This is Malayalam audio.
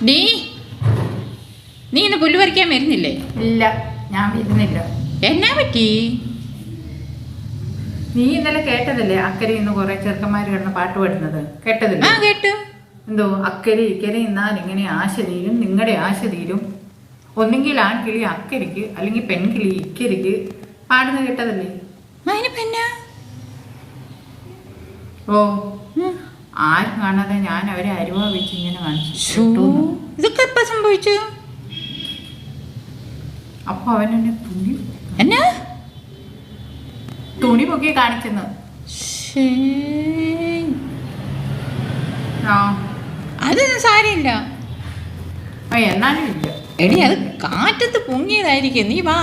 നീ നീ ഇന്ന് പുല്ല് പറിക്കാൻ വരുന്നില്ലേ? ഇല്ല, ഞാൻ വരുന്നില്ല. എന്നാ പറ്റി? നീ ഇന്നലെ കേട്ടതല്ലേ അക്കരെ ഇന്ന് കുറെ ചെറുക്കന്മാർ കിടന്ന് പാട്ട് പാടുന്നത്? കേട്ടതില്ലേ? ആ കേട്ടു. എന്തോ അക്കരെ ഇക്കരെ ഇന്നാൽ ഇങ്ങനെ ആശ തീരും, നിങ്ങളുടെ ആശ തീരും, ഒന്നെങ്കിൽ ആൺകിളി അക്കരിക്ക് അല്ലെങ്കിൽ പെൺകിളി ഇക്കരിക്ക് പാടുന്ന കേട്ടതല്ലേ? അതിനിപ്പോ എന്നാ? ഓ, ആരും കാണാതെ ഞാൻ അവരെ അരുവ വെച്ച് ഇങ്ങനെ കാണിച്ചു. ഇതൊക്കെ എപ്പോ സംഭവിച്ചു? അപ്പൊ അവനെന്നെ എന്നാ തുണി പൊക്കി കാണിച്ചെന്ന്. ആ, അതൊന്നും സാരമില്ല. എന്നാലും ഇല്ല. എടി അത് കാറ്റത്ത് പൊങ്ങിയതായിരിക്കും. നീ വാ.